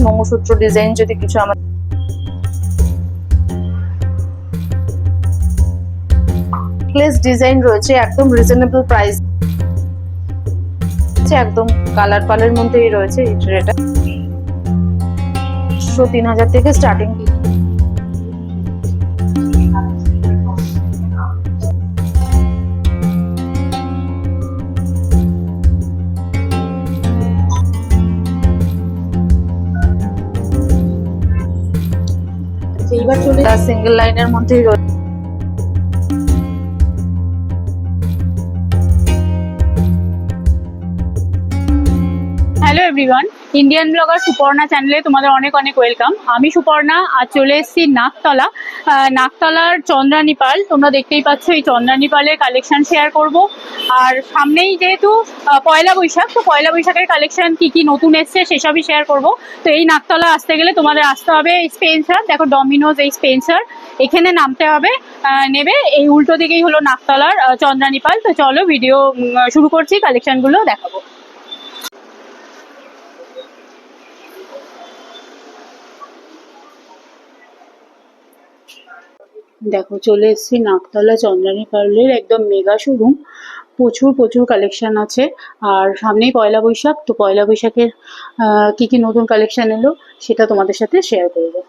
Mangalsutra design যদি কিছু আমাদের নেকলেস ডিজাইন রয়েছে একদম রিজনেবল প্রাইস, একদম কালার পালের মধ্যেই রয়েছে এই ট্রেটা। 3,000 থেকে স্টার্টিং। এইবার চলে সিঙ্গেল লাইনের মধ্যেই রয়েছে। Hello everyone, Indian blogger Suparna চ্যানেলে তোমাদের অনেক অনেক ওয়েলকাম। আমি সুপর্ণা, আর চলে এসেছি নাকতলা। নাকতলার চন্দ্রানী পাল, তোমরা দেখতেই পাচ্ছ এই চন্দ্রানী পালের কালেকশন শেয়ার করব। আর সামনেই যেহেতু পয়লা বৈশাখ, তো পয়লা বৈশাখের কালেকশন কি কি নতুন এসছে সেসবই শেয়ার করব। তো এই নাকতলা আসতে গেলে তোমাদের আসতে হবে স্পেন্সার, দেখো ডমিনোজ এই স্পেন্সার, এখানে নামতে হবে। নেবে এই উল্টো দিকেই হলো নাকতলার চন্দ্রানী পাল। তো চলো ভিডিও শুরু করছি, কালেকশনগুলো দেখাবো। দেখো চলে এসেছি নাকতলা চন্দ্রানী পার্লের একদম মেগা শোরুম। প্রচুর প্রচুর কালেকশন আছে। আর সামনেই পয়লা বৈশাখ, তো পয়লা বৈশাখের কি কি নতুন কালেকশন এলো সেটা তোমাদের সাথে শেয়ার করবো।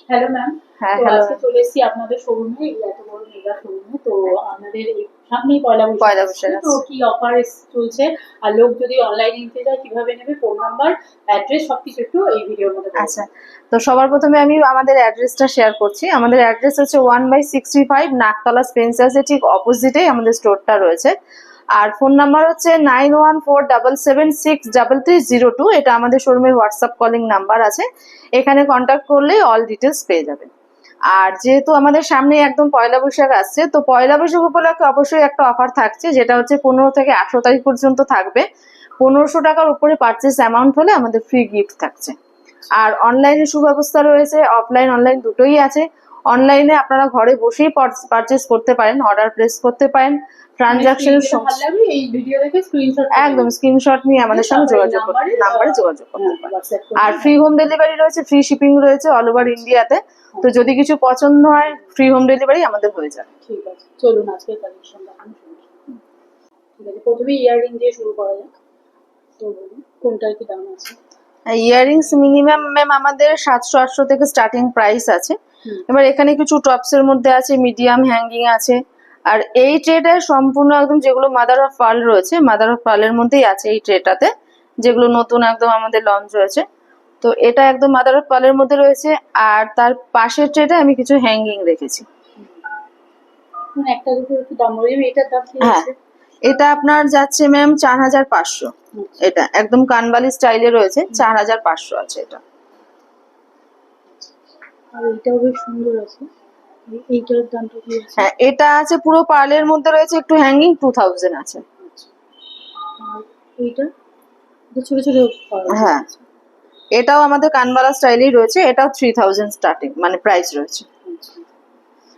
Hello ma'am. হ্যাঁ, তো হ্যালো। আজকে চলে এসেছি আপনাদের শোরুমে, এই এত বড় মেগা শোরুমে। তো আমাদের সামনেই পয়লা বৈশাখ আসছে, তো কি অফার চলছে, আর লোক যদি অনলাইনে নিতে যায় কিভাবে নেবে, ফোন নাম্বার, অ্যাড্রেস সবকিছু একটু এই ভিডিওর মধ্যে বলবো। আচ্ছা, তো সবার প্রথমে আমি আমাদের অ্যাড্রেসটা শেয়ার করছি। আমাদের অ্যাড্রেস হচ্ছে 1/65 নাকতলা স্পেন্সার্সের ঠিক অপোজিটেই আমাদের স্টোরটা রয়েছে। আর ফোন নাম্বার হচ্ছে 9147763302। এটা আমাদের শোরুমের হোয়াটসঅ্যাপ কলিং নাম্বার আছে, এখানে কন্ট্যাক্ট করলে অল ডিটেলস পেয়ে যাবেন। আর যেহেতু আমাদের সামনে একদম পয়লা বৈশাখ আসছে, তো পয়লা বৈশাখ উপলক্ষে অবশ্যই একটা অফার থাকছে, যেটা হচ্ছে 15 থেকে 18 তারিখ পর্যন্ত থাকবে। 1500 টাকার উপরে পারচেস অ্যামাউন্ট হলে আমাদের ফ্রি গিফট থাকছে। আর অনলাইনে সুব্যবস্থা রয়েছে, অফলাইন অনলাইন দুটোই আছে। অনলাইনে আপনারা ঘরে বসেই পারচেস করতে পারেন, অর্ডার প্লেস করতে পারেন, ট্রানজাকশন এই ভিডিও দেখে স্ক্রিনশট একদম স্ক্রিনশট নিয়ে আমাদের সঙ্গে যোগাযোগ করতে, নাম্বারে যোগাযোগ করতে পারেন। আর ফ্রি হোম ডেলিভারি রয়েছে, ফ্রি শিপিং রয়েছে অল ওভার ইন্ডিয়াতে। তো যদি কিছু পছন্দ হয় ফ্রি হোম ডেলিভারি আমাদের হয়ে যাবে। ঠিক আছে, চলুন আজকে কালেকশন দেখানো শুরু করি। ঠিক আছে, প্রথমে ইয়াররিং দিয়ে শুরু করা যাক। তো বলুন কোনটার কি দাম আছে? ইয়াররিংস মিনিমাম ম্যাম আমাদের 700-800 থেকে স্টার্টিং প্রাইস আছে। এবার এখানে কিছু টপস এর মধ্যে আছে, মিডিয়াম হ্যাঙ্গিং আছে। আর এই ট্রেটা সম্পূর্ণ একদম যেগুলো মাদার অফ পার্ল রয়েছে, মাদার অফ পার্লের মধ্যেই আছে এই ট্রেটাতে, যেগুলো নতুন একদম আমাদের লঞ্চ হয়েছে। তো এটা একদম মাদার অফ পার্লের মধ্যে রয়েছে। আর তার পাশের ট্রেটা আমি কিছু হ্যাঙ্গিং রেখেছি। একটা দুটো একটু দাম বলবেন, এটার দাম কি হ্যাঁ, আছে? এটা আপনার যাচ্ছে ম্যাম 4500। এটা একদম কানবালি স্টাইলে রয়েছে, 4500 আছে এটা। আর এইটাও বেশ সুন্দর আছে, এইটার দামটা কি আছে? হ্যাঁ, এটা আছে পুরো পার্লের মধ্যে রয়েছে, একটু হ্যাঙ্গিং 2000 আছে। আর এইটা ছোট ছোট হ্যাঁ, এটাও আমাদের কানবালা স্টাইলেই রয়েছে, এটাও 3000 স্টার্টিং মানে প্রাইস রয়েছে।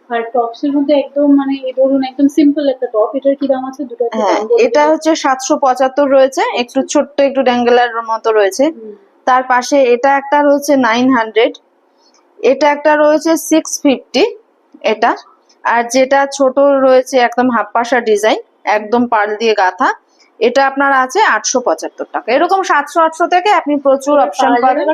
আর টপস এর মধ্যে একদম মানে ধরুন একদম সিম্পল একটা টপ, এটার কি দাম আছে? দুটো হ্যাঁ, এটা হচ্ছে 775 রয়েছে, একটু ছোট্ট একটু ড্যাঙ্গেলার মতো রয়েছে। তার পাশে এটা একটা রয়েছে 900, এটা একটা রয়েছে 650 এটা। আর যেটা ছোট রয়েছে একদম হাফ পাশা ডিজাইন, একদম পার্ল দিয়ে গাঁথা, এটা আপনার আছে 875 টাকা। এরকম 700-800 থেকে আপনি প্রচুর অপশন পাবেন।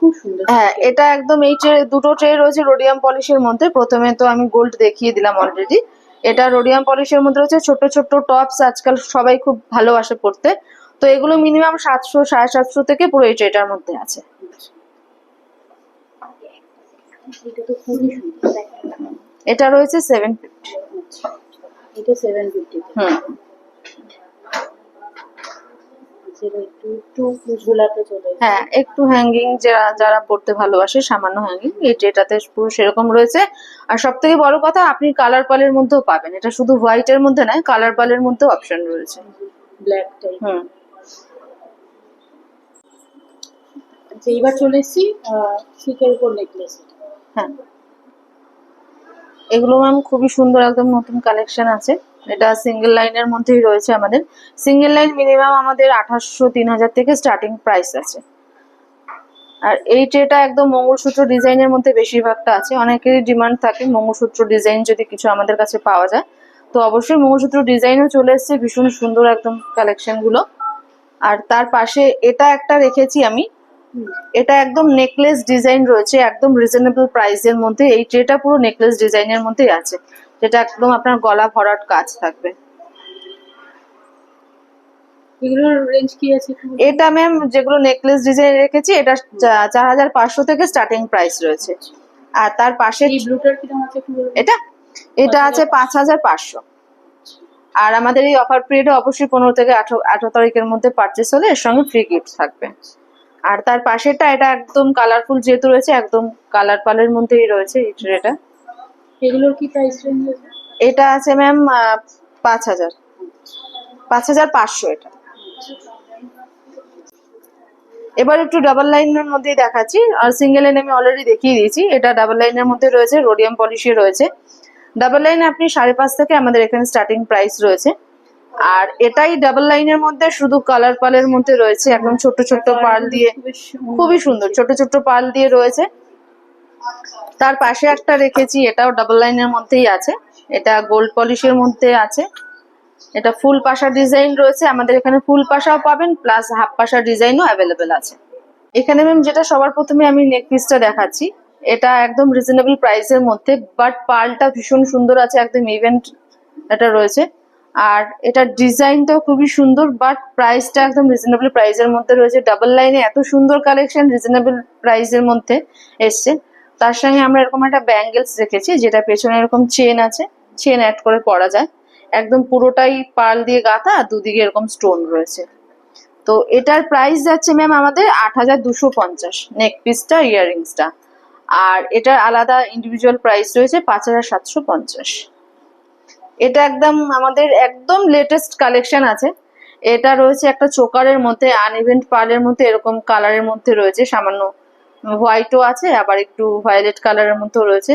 খুব সুন্দর। হ্যাঁ, এটা একদম এই দুটো ট্রে রয়েছে রোডিয়াম পলিশের মধ্যে। প্রথমে তো আমি গোল্ড দেখিয়ে দিলাম অলরেডি, এটা রোডিয়াম পলিশের মধ্যে রয়েছে। ছোট ছোট টপস আজকাল সবাই খুব ভালোবাসে পড়তে, তো এগুলো মিনিমাম 700-750 থেকে পুরো এই ট্রেটার মধ্যে আছে। এটা তো খুবই সুন্দর। এটা রয়েছে 750। এটা 750। হ্যাঁ, একটু হ্যাঙ্গিং যারা পড়তে ভালোবাসে, সামান্য হ্যাঙ্গিং এই ট্রেটাতে পুরো সেরকম রয়েছে। আর সব থেকে বড় কথা, আপনি কালার পালের মধ্যেও পাবেন, এটা শুধু হোয়াইট এর মধ্যে নয়, কালার পালের মধ্যেও অপশন রয়েছে। Black type. এইবার চলে এসেছি সিকের উপর নেকলেস। হ্যাঁ, এগুলো ম্যাম খুবই সুন্দর, একদম নতুন কালেকশন আছে। এটা সিঙ্গেল লাইনের মধ্যেই রয়েছে আমাদের। সিঙ্গেল লাইন মিনিমাম আমাদের 2800-3000 থেকে স্টার্টিং প্রাইস আছে। আর এই ট্রেটা একদম মঙ্গলসূত্র ডিজাইনের মধ্যে বেশিরভাগটা আছে। অনেকেরই ডিমান্ড থাকে মঙ্গলসূত্র ডিজাইন যদি কিছু আমাদের কাছে পাওয়া যায়, তো অবশ্যই মঙ্গলসূত্র ডিজাইনও চলে এসেছে, ভীষণ সুন্দর একদম কালেকশন গুলো। আর তার পাশে এটা একটা রেখেছি আমি, এটা একদম নেকলেস ডিজাইন রয়েছে, একদম রিজনেবল প্রাইসের মধ্যে। এই ট্রেটা পুরো নেকলেস ডিজাইনের মধ্যেই আছে, যেটা একদম আপনার গলা ভরাট কাজ থাকবে। এগুলোর রেঞ্জ কি আছে? এটা ম্যাম যেগুলো নেকলেস ডিজাইন রেখেছি, এটা 4500 থেকে স্টার্টিং প্রাইস রয়েছে। আর তার পাশে এই ব্লুটার কি দাম আছে একটু বলুন? এটা এটা আছে 5500। আর আমাদের এই অফার পিরিয়ডে অবশ্যই 15 থেকে 18 তারিখের মধ্যে পারচেস হলে এর সঙ্গে ফ্রি গিফট থাকবে। আর তার পাশেরটা এটা একদম কালারফুল যেহেতু রয়েছে, একদম কালার পালের মধ্যেই রয়েছে এই ট্রেটা। এগুলোর কি প্রাইস রেঞ্জ আছে? এটা আছে ম্যাম 5000, 5500 এটা। এবার একটু ডাবল লাইনের মধ্যেই দেখাচ্ছি। আর সিঙ্গেল লাইন আমি অলরেডি দেখিয়ে দিয়েছি। এটা ডাবল লাইনের মধ্যে রয়েছে, রোডিয়াম পলিশে রয়েছে। ডাবল লাইন আপনি 5.5 থেকে আমাদের এখানে স্টার্টিং প্রাইস রয়েছে। আর এটাই ডাবল লাইনের মধ্যে শুধু কালার পালের মধ্যে রয়েছে, একদম ছোট ছোট পার্ল দিয়ে, খুবই সুন্দর ছোট ছোট পার্ল দিয়ে রয়েছে। তার পাশে একটা রেখেছি, এটাও ডাবল লাইনের মধ্যেই আছে, এটা গোল্ড পলিশের মধ্যে আছে। এটা ফুল পাশা ডিজাইন রয়েছে, আমাদের এখানে ফুল পাশাও পাবেন, প্লাস হাফ পাশা ডিজাইনও অ্যাভেলেবেল আছে। এখানে ম্যাম যেটা সবার প্রথমে আমি নেক পিসটা দেখাচ্ছি, এটা একদম রিজনেবল প্রাইসের মধ্যে, বাট পার্লটা ভীষণ সুন্দর আছে, একদম ইভেন্ট এটা রয়েছে। আর এটার ডিজাইনটাও খুবই সুন্দর, বাট প্রাইসটা একদম রিজনেবল প্রাইসের মধ্যে রয়েছে। ডাবল লাইনে এত সুন্দর কালেকশন রিজনেবল প্রাইসের মধ্যে এসছে। তার সঙ্গে আমরা এরকম একটা ব্যাঙ্গেলস রেখেছি, যেটা পেছনে এরকম চেন আছে, চেন অ্যাড করে পরা যায়। একদম পুরোটাই পার্ল দিয়ে গাঁথা, আর দুদিকে এরকম স্টোন রয়েছে। তো এটার প্রাইস যাচ্ছে ম্যাম আমাদের 8250 নেক পিসটা, ইয়াররিংসটা। আর এটার আলাদা ইন্ডিভিজুয়াল প্রাইস রয়েছে 5750। এটা একদম আমাদের একদম লেটেস্ট কালেকশন আছে। এটা রয়েছে একটা চোকারের মধ্যে, আনইভেন্ট পার্লের মধ্যে, এরকম কালারের মধ্যে রয়েছে, সামান্য হোয়াইটও আছে, আবার একটু ভায়োলেট কালারের মধ্যেও রয়েছে।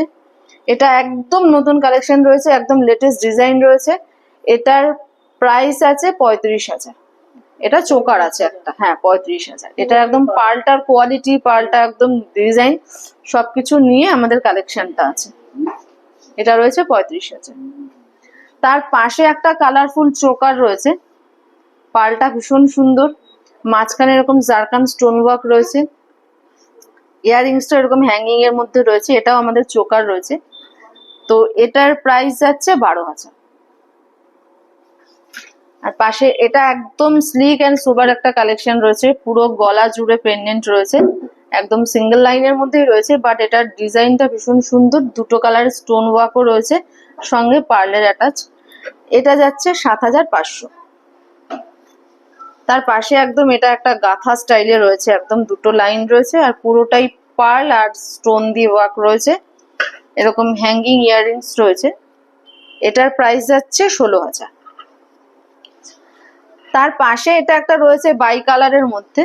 এটা একদম নতুন কালেকশন রয়েছে, একদম লেটেস্ট ডিজাইন রয়েছে। এটার প্রাইস আছে 35,000। এটা চোকার আছে একটা, হ্যাঁ 35,000। এটা একদম পার্লটার কোয়ালিটি, পার্লটা একদম ডিজাইন সবকিছু নিয়ে আমাদের কালেকশনটা আছে। এটা রয়েছে 35,000। তার পাশে একটা কালারফুল চোকার রয়েছে, পার্লটা ভীষণ সুন্দর, মাঝখানে এরকম জারকান স্টোন ওয়ার্ক রয়েছে, ইয়াররিংসটা এরকম হ্যাঙ্গিং এর মধ্যে রয়েছে। এটাও আমাদের চোকার রয়েছে। তো এটার প্রাইস যাচ্ছে 12,000। আর পাশে এটা একদম স্লিক অ্যান্ড সোবার একটা কালেকশন রয়েছে, পুরো গলা জুড়ে পেন্ডেন্ট রয়েছে, একদম সিঙ্গেল লাইনের মধ্যেই রয়েছে, বাট এটার ডিজাইনটা ভীষণ সুন্দর, দুটো কালারের স্টোন ওয়ার্কও রয়েছে, সঙ্গে পার্লের অ্যাটাচ। এটা যাচ্ছে 7,500। তার পাশে একদম এটা একটা গাথা স্টাইলে রয়েছে, একদম দুটো লাইন রয়েছে, আর পুরোটাই পার্ল আর স্টোন দিয়ে ওয়ার্ক রয়েছে, এরকম হ্যাঙ্গিং ইয়াররিংস রয়েছে। এটার প্রাইস যাচ্ছে 16,000। তার পাশে এটা একটা রয়েছে বাই কালারের মধ্যে,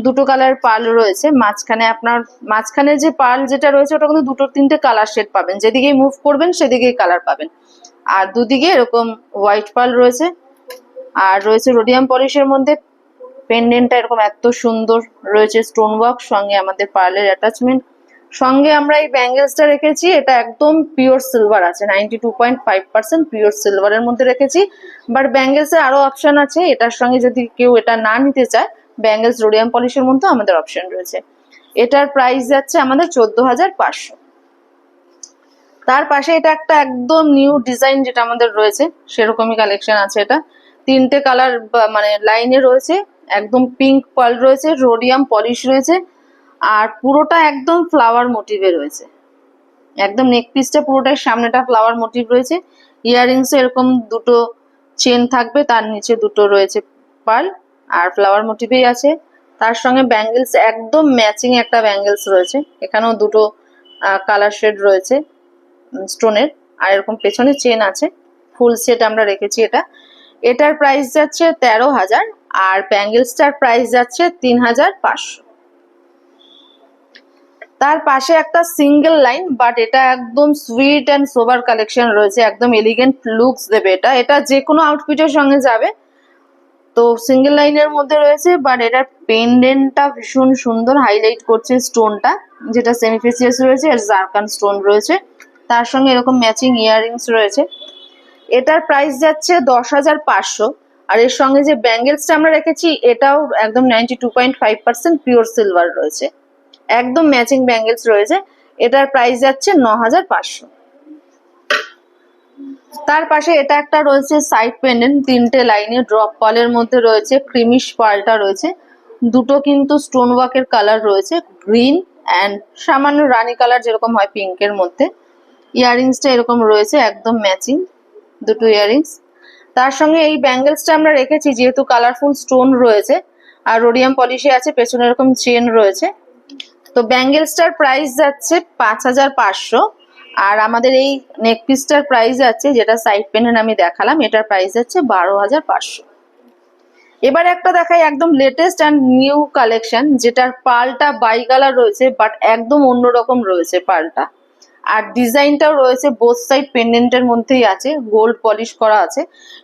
দুটো কালার পার্ল রয়েছে, মাঝখানে যে পার্ল যেটা রয়েছে ওটা কিন্তু দুটো তিনটে কালার শেড পাবেন, যেদিকেই মুভ করবেন সেদিকেই কালার পাবেন। আর দুদিকে এরকম হোয়াইট পার্ল রয়েছে, আর রয়েছে রোডিয়াম পলিশের মধ্যে। পেন্ডেন্টটা এরকম এত সুন্দর রয়েছে, স্টোন ওয়ার্ক, সঙ্গে আমাদের পার্লের অ্যাটাচমেন্ট, সঙ্গে আমরা এই ব্যাঙ্গেলসটা রেখেছি। এটা একদম পিওর সিলভার আছে, 92.5% পিওর সিলভারের মধ্যে রেখেছি। বাট ব্যাঙ্গেলসের আরো অপশন আছে, এটার সঙ্গে যদি কেউ এটা না নিতে চায়, ব্যাঙ্গেলস রোডিয়াম পলিশের মধ্যে আমাদের অপশন রয়েছে। এটার প্রাইস যাচ্ছে আমাদের 14,500। তার পাশে এটা একটা একদম নিউ ডিজাইন যেটা আমাদের রয়েছে, সেরকমই কালেকশন আছে। এটা তিনটে কালার মানে লাইনে রয়েছে, একদম পিঙ্ক পার্ল রয়েছে, রোডিয়াম পলিশ রয়েছে, আর পুরোটা একদম ফ্লাওয়ার মোটিভে রয়েছে। একদম নেক পিসটা পুরোটাই সামনেটা ফ্লাওয়ার মোটিভ রয়েছে। ইয়াররিংসে এরকম দুটো চেন থাকবে, তার নিচে দুটো রয়েছে পার্ল, আর ফ্লাওয়ার মোটিভেই আছে। তার সঙ্গে ব্যাঙ্গেলস একদম ম্যাচিং একটা ব্যাঙ্গেলস রয়েছে, এখানেও দুটো কালার শেড রয়েছে স্টোনের, আর এরকম পেছনে চেন আছে। ফুল সেট আমরা রেখেছি এটা। এটার প্রাইস যাচ্ছে 13,000, আর ব্যাঙ্গেলসটার প্রাইস যাচ্ছে 3,500। তার পাশে একটা সিঙ্গেল লাইন, বাট এটা একদম সুইট অ্যান্ড সোবার কালেকশন রয়েছে, একদম এলিগেন্ট লুকস দেবে। এটা যে কোনো আউটফিটের সঙ্গে যাবে। তো সিঙ্গেল লাইনের মধ্যে রয়েছে, বাট এটার পেন্ডেন্টটা ভীষণ সুন্দর, হাইলাইট করছে স্টোনটা, যেটা সেমিফেসিয়াস রয়েছে আর জারকান স্টোন রয়েছে। তার সঙ্গে এরকম ম্যাচিং ইয়াররিংস রয়েছে। এটার প্রাইস যাচ্ছে 10,500। আর এর সঙ্গে যে ব্যাঙ্গেলসটা আমরা রেখেছি এটাও একদম 92.5% পিওর সিলভার রয়েছে, একদম ম্যাচিং ব্যাঙ্গেলস রয়েছে। এটার প্রাইস যাচ্ছে 9,500। তার পাশে এটা একটা রয়েছে সাইড পেন্ডেন্ট, 3টে লাইনে ড্রপ পালের মধ্যে রয়েছে, ক্রিমিশ পালটা রয়েছে, দুটো কিন্তু স্টোন ওয়ার্কের কালার রয়েছে, গ্রিন অ্যান্ড সামান্য রানী কালার যেরকম হয় পিঙ্কের মধ্যে। ইয়াররিংসটা এরকম রয়েছে, একদম ম্যাচিং দুটো ইয়াররিংস। তার সঙ্গে এই ব্যাঙ্গেলসটা আমরা রেখেছি যেহেতু কালারফুল স্টোন রয়েছে আর রোডিয়াম পলিশে আছে, পেছনে এরকম চেন রয়েছে। তো ব্যাঙ্গেলসটার প্রাইস যাচ্ছে 5,500। আর আমাদের এই নেক পিসটার প্রাইস যাচ্ছে, যেটা সাইড পেন্ডেন্ট আমি দেখালাম, এটার প্রাইস যাচ্ছে 12,500। এবার একটা দেখাই একদম লেটেস্ট অ্যান্ড নিউ কালেকশন, যেটার পালটা বাই কালার রয়েছে, বাট একদম অন্যরকম রয়েছে পালটা। আর ডিজাইনটাও রয়েছে বোথ সাইড পেন্ডেন্টের মধ্যেই আছে, গোল্ড পলিশ করা আছে,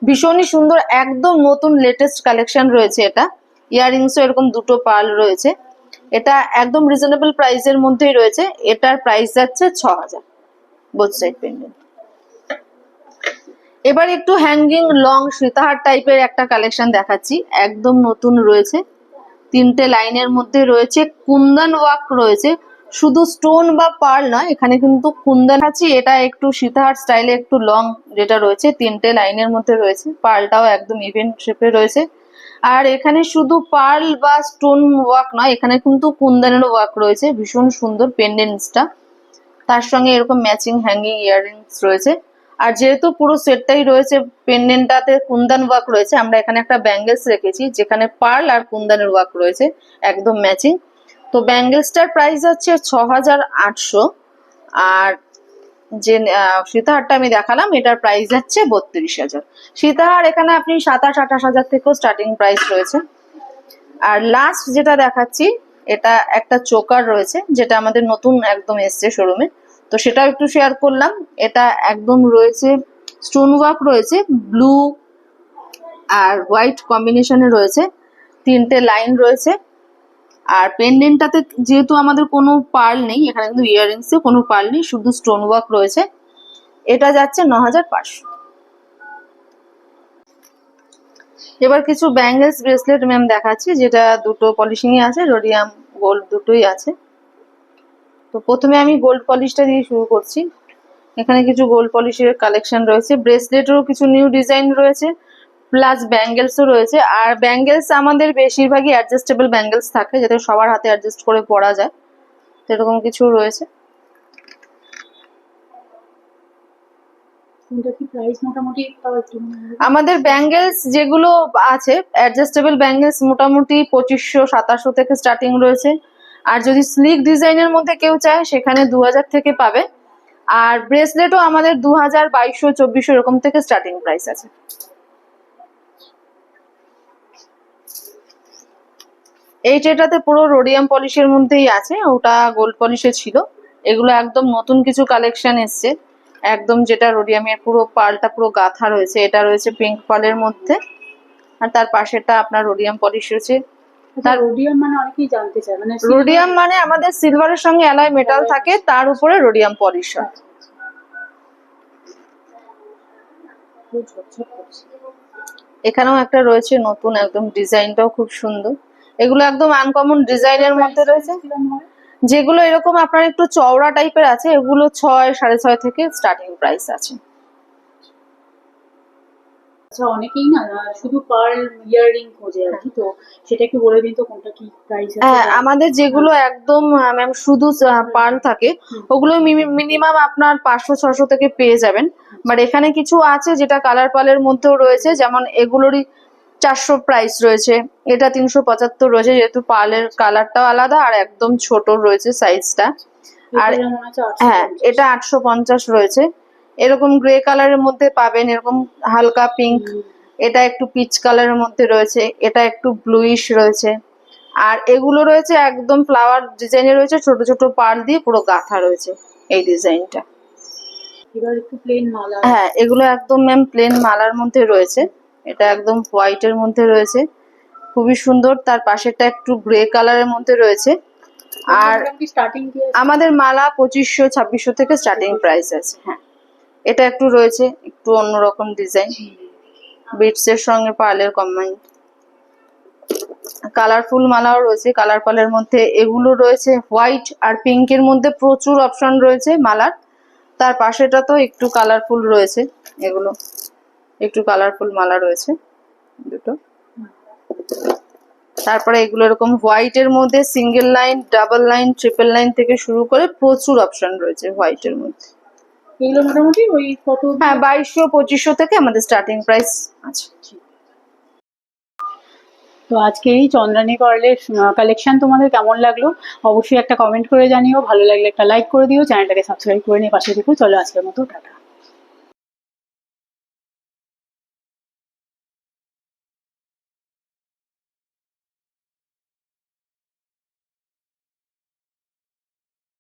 ভীষণই সুন্দর, একদম নতুন লেটেস্ট কালেকশন রয়েছে এটা। ইয়াররিংসও এরকম দুটো পার্ল রয়েছে। এটা একদম রিজনেবল প্রাইসের মধ্যেই রয়েছে। এটার প্রাইস যাচ্ছে 6,000 বোথ সাইড পেন্ডেন্ট। এবার একটু হ্যাঙ্গিং লং সীতাহার টাইপের একটা কালেকশন দেখাচ্ছি, একদম নতুন রয়েছে, 3টে লাইনের মধ্যে রয়েছে, কুন্দন ওয়ার্ক রয়েছে, শুধু স্টোন বা পার্ল নয়, এখানে কিন্তু কুন্দন আছে। এটা একটু সীতাহার স্টাইলে একটু লং যেটা রয়েছে, 3টে লাইনের মধ্যে রয়েছে, পার্লটাও একদম ইভেন শেপে রয়েছে। আর এখানে শুধু পার্ল বা স্টোন ওয়ার্ক নয়, এখানে কিন্তু কুন্দনের ওয়ার্ক রয়েছে, ভীষণ সুন্দর পেন্ডেন্টসটা। তার সঙ্গে এরকম ম্যাচিং হ্যাঙ্গিং ইয়াররিংস রয়েছে। আর যেহেতু পুরো সেটটাই রয়েছে পেন্ডেন্টটাতে কুন্দন ওয়ার্ক রয়েছে, আমরা এখানে একটা ব্যাঙ্গেলস রেখেছি যেখানে পার্ল আর কুন্দনের ওয়ার্ক রয়েছে, একদম ম্যাচিং। তো ব্যাঙ্গেলসটার প্রাইস হচ্ছে 6,800। আর যে সীতাহারটা আমি দেখালাম এটার প্রাইস যাচ্ছে 32,000। সীতাহার এখানে আপনি 27-28,000 থেকেও স্টার্টিং প্রাইস রয়েছে। আর লাস্ট যেটা দেখাচ্ছি, এটা একটা চোকার রয়েছে, যেটা আমাদের নতুন একদম এসছে শোরুমে, তো সেটাও একটু শেয়ার করলাম। এটা একদম রয়েছে স্টোন ওয়ার্ক রয়েছে, ব্লু আর হোয়াইট কম্বিনেশনে রয়েছে, 3টে লাইন রয়েছে। আর পেন্ডেন্টটাতে যেহেতু আমাদের কোনো পার্ল নেই, এখানে কিন্তু ইয়াররিংসে কোনো পার্ল নেই, শুধু স্টোন ওয়ার্ক রয়েছে। এটা যাচ্ছে 9,500। এবার কিছু ব্যাঙ্গেলস ব্রেসলেট ম্যাম দেখাচ্ছি, যেটা দুটো পলিশিং এ আছে, রোডিয়াম গোল্ড দুটোই আছে। তো প্রথমে আমি গোল্ড পলিশটা দিয়ে শুরু করছি। এখানে কিছু গোল্ড পলিশের কালেকশন রয়েছে, ব্রেসলেটেরও কিছু নিউ ডিজাইন রয়েছে, প্লাস ব্যাঙ্গেলসও রয়েছে। আর ব্যাঙ্গেলস আমাদের বেশিরভাগই অ্যাডজাস্টেবল ব্যাঙ্গেলস থাকে, যাতে সবার হাতে অ্যাডজাস্ট করে পরা যায়, তো এরকম কিছু রয়েছে। আমাদের ব্যাঙ্গেলস যেগুলো আছে অ্যাডজাস্টেবল ব্যাঙ্গেলস মোটামুটি 2,500-2,700 থেকে স্টার্টিং রয়েছে। আর যদি স্লিক ডিজাইনের মধ্যে কেউ চায় সেখানে 2,000 থেকে পাবে। আর ব্রেসলেটও আমাদের 2,000, 2,200, 2,400 এরকম থেকে স্টার্টিং প্রাইস আছে। এই ট্রেটাতে পুরো রোডিয়াম পলিশের মধ্যেই আছে, ওটা গোল্ড পলিশে ছিল। এগুলো একদম নতুন কিছু কালেকশন এসছে, একদম যেটা রোডিয়ামের পুরো পালটা পুরো গাঁথা রয়েছে, এটা রয়েছে পিঙ্ক পালের মধ্যে। আর তার পাশেটা আপনার রোডিয়াম পলিশ রয়েছে। তার রোডিয়াম মানে অনেকেই জানতে চায়, মানে রোডিয়াম মানে আমাদের সিলভারের সঙ্গে অ্যালয় মেটাল থাকে, তার উপরে রোডিয়াম পলিশ হয়। এখানেও একটা রয়েছে নতুন, একদম ডিজাইনটাও খুব সুন্দর। এগুলো একদম আনকমন ডিজাইনের মধ্যে রয়েছে, যেগুলো এরকম আপনার একটু চওড়া টাইপের আছে, এগুলো 6, 6.5 থেকে স্টার্টিং প্রাইস আছে। আচ্ছা, অনেকেই না শুধু পার্ল ইয়াররিং খোঁজে আর কি, তো সেটা একটু বলে দিন তো কোনটা কি প্রাইস আছে। হ্যাঁ, আমাদের যেগুলো একদম ম্যাম শুধু পার্ল থাকে, ওগুলো মিনিমাম আপনার 500-600 থেকে পেয়ে যাবেন। বাট এখানে কিছু আছে যেটা কালার পালের মধ্যেও রয়েছে, যেমন এগুলোরই 400 প্রাইস রয়েছে, এটা 375 রয়েছে, যেহেতু পার্লের কালারটাও আলাদা আর একদম ছোট রয়েছে সাইজটা। আর হ্যাঁ, এটা 850 রয়েছে। এরকম গ্রে কালারের মধ্যে পাবেন, এরকম হালকা পিঙ্ক, এটা একটু পিচ কালারের মধ্যে রয়েছে, এটা একটু ব্লুইশ রয়েছে। আর এগুলো রয়েছে একদম ফ্লাওয়ার ডিজাইনে রয়েছে, ছোট ছোট পাড় দিয়ে পুরো গাঁথা রয়েছে এই ডিজাইনটা। এবার একটু প্লেন মালা। হ্যাঁ, এগুলো একদম ম্যাম প্লেন মালার মধ্যে রয়েছে। এটা একদম হোয়াইটের মধ্যে রয়েছে, খুবই সুন্দর। তার পাশেরটা একটু গ্রে কালারের মধ্যে রয়েছে। আর স্টার্টিং কি আছে? আমাদের মালা 2500-2600 থেকে স্টার্টিং প্রাইস আছে। হ্যাঁ, এটা একটু রয়েছে একটু অন্যরকম ডিজাইন, বিটস এর সঙ্গে পার্লের কম্বাইন। কালারফুল মালাও রয়েছে, কালার পালের মধ্যে এগুলো রয়েছে হোয়াইট আর পিঙ্কের মধ্যে প্রচুর অপশন রয়েছে মালার। তার পাশেটা তো একটু কালারফুল রয়েছে, এগুলো একটু কালারফুল মালা রয়েছে দুটো। তারপরে এগুলো এরকম হোয়াইটের মধ্যে single line, double line, triple line থেকে শুরু করে প্রচুর অপশন রয়েছে হোয়াইটের মধ্যে। এগুলো মোটামুটি ওই কত? হ্যাঁ, 2200-2500 থেকে আমাদের স্টার্টিং প্রাইস আছে। তো আজকে এই চন্দ্রানী পার্লের কালেকশন তোমাদের কেমন লাগলো অবশ্যই একটা কমেন্ট করে জানিও। ভালো লাগলে একটা লাইক করে দিও, চ্যানেলটাকে সাবস্ক্রাইব করে নিয়ে পাশে থেকো। চলো আজকের মতো টাটা।